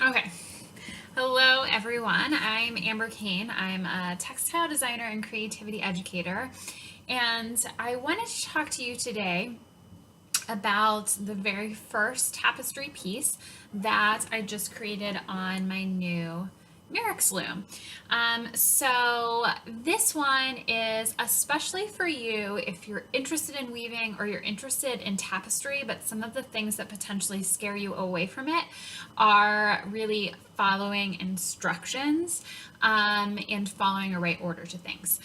Okay. Hello, everyone. I'm Amber Kane. I'm a textile designer and creativity educator, and I wanted to talk to you today about the very first tapestry piece that I just created on my new Mirrix loom. So this one is especially for you if you're interested in weaving or you're interested in tapestry, but some of the things that potentially scare you away from it are really following instructions and following a right order to things.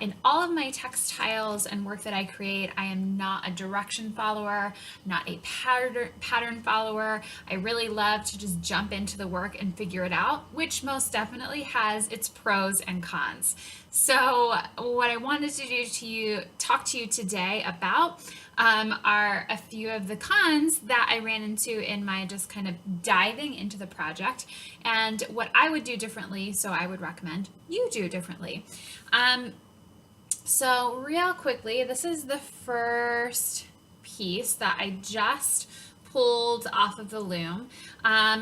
In all of my textiles and work that I create, I am not a direction follower, not a pattern follower. I really love to just jump into the work and figure it out, which most definitely has its pros and cons. So, what I wanted to do talk to you today about are a few of the cons that I ran into in my just kind of diving into the project and what I would do differently. So, I would recommend you do differently. So, real quickly, this is the first piece that I just pulled off of the loom.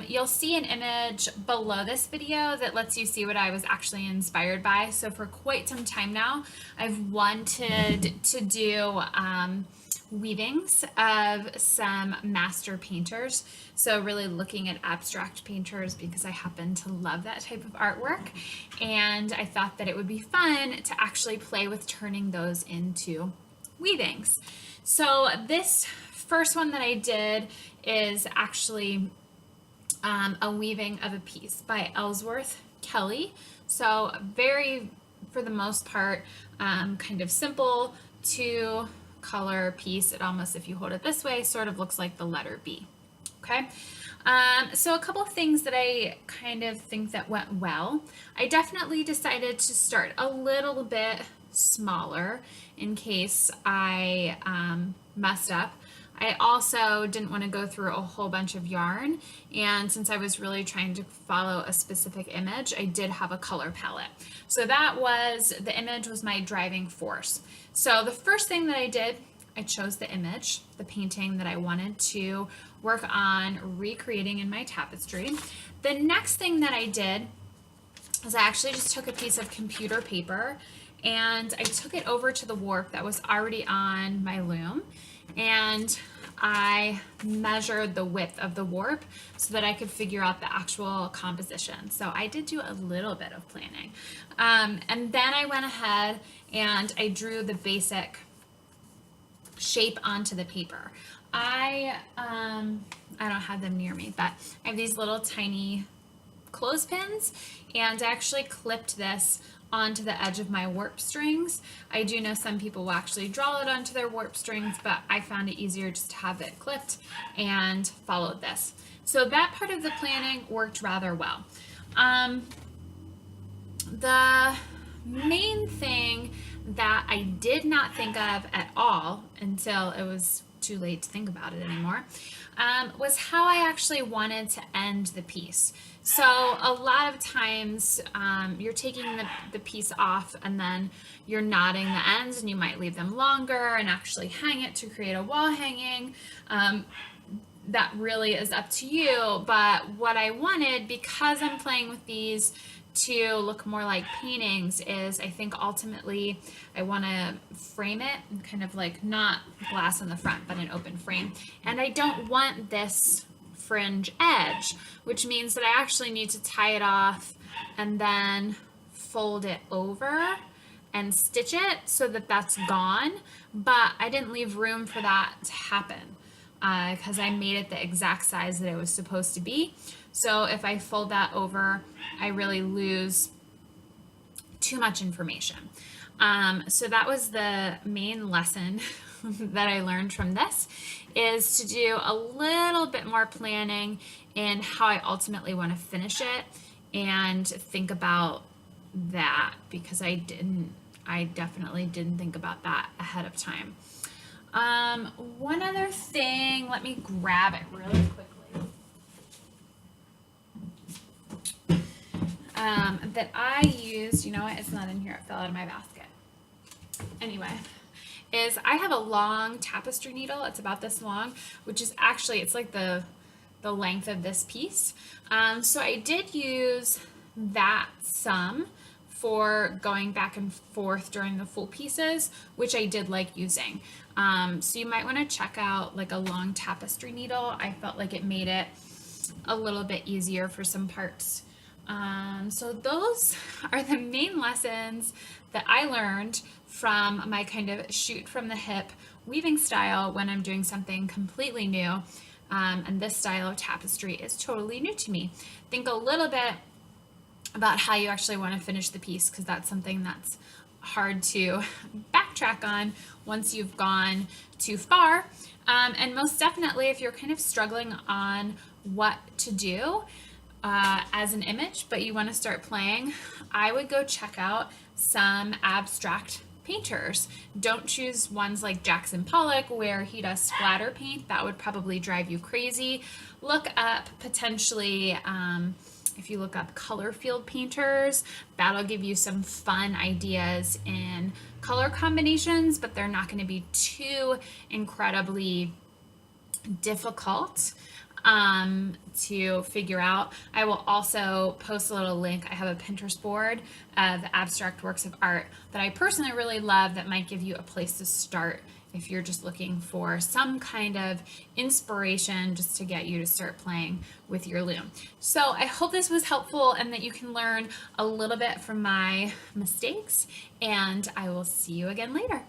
You'll see an image below this video that lets you see what I was actually inspired by. So for quite some time now, I've wanted to do weavings of some master painters. So really looking at abstract painters because I happen to love that type of artwork. And I thought that it would be fun to actually play with turning those into weavings. So this first one that I did is actually a weaving of a piece by Ellsworth Kelly. So very, for the most part, kind of simple two color piece. It almost, if you hold it this way, sort of looks like the letter B. Okay. So a couple of things that I kind of think that went well. I definitely decided to start a little bit smaller in case I messed up. I also didn't want to go through a whole bunch of yarn, and since I was really trying to follow a specific image, I did have a color palette. So the image was my driving force. So the first thing that I did, I chose the image, the painting that I wanted to work on recreating in my tapestry. The next thing that I did is I actually just took a piece of computer paper and I took it over to the warp that was already on my loom, and I measured the width of the warp so that I could figure out the actual composition. So I did do a little bit of planning. And then I went ahead and I drew the basic shape onto the paper. I don't have them near me, but I have these little tiny clothespins, and I actually clipped this onto the edge of my warp strings. I do know some people will actually draw it onto their warp strings, but I found it easier just to have it clipped and followed this. So that part of the planning worked rather well. The main thing that I did not think of at all until it was too late to think about it anymore was how I actually wanted to end the piece. So a lot of times you're taking the piece off and then you're knotting the ends, and you might leave them longer and actually hang it to create a wall hanging. That really is up to you, but what I wanted, because I'm playing with these to look more like paintings, is I think ultimately I want to frame it and kind of like not glass in the front but an open frame, and I don't want this fringe edge, which means that I actually need to tie it off and then fold it over and stitch it so that that's gone, but I didn't leave room for that to happen because I made it the exact size that it was supposed to be. So if I fold that over, I really lose too much information. So that was the main lesson that I learned from this, is to do a little bit more planning in how I ultimately want to finish it, and think about that, because I definitely didn't think about that ahead of time. One other thing, let me grab it really quickly. That I used, you know what, it's not in here, it fell out of my basket. Anyway, is I have a long tapestry needle, it's about this long, which is actually, it's like the the length of this piece. So I did use that sum for going back and forth during the full pieces, which I did like using. So you might want to check out like a long tapestry needle. I felt like it made it a little bit easier for some parts. So those are the main lessons that I learned from my kind of shoot from the hip weaving style when I'm doing something completely new. And this style of tapestry is totally new to me. Think a little bit about how you actually want to finish the piece, because that's something that's hard to backtrack on once you've gone too far. And most definitely, if you're kind of struggling on what to do as an image, but you want to start playing, I would go check out some abstract painters. Don't choose ones like Jackson Pollock where he does splatter paint. That would probably drive you crazy. Look up potentially, if you look up color field painters, that'll give you some fun ideas in color combinations, but they're not going to be too incredibly difficult to figure out. I will also post a little link. I have a Pinterest board of abstract works of art that I personally really love that might give you a place to start if you're just looking for some kind of inspiration just to get you to start playing with your loom. So I hope this was helpful and that you can learn a little bit from my mistakes, and I will see you again later.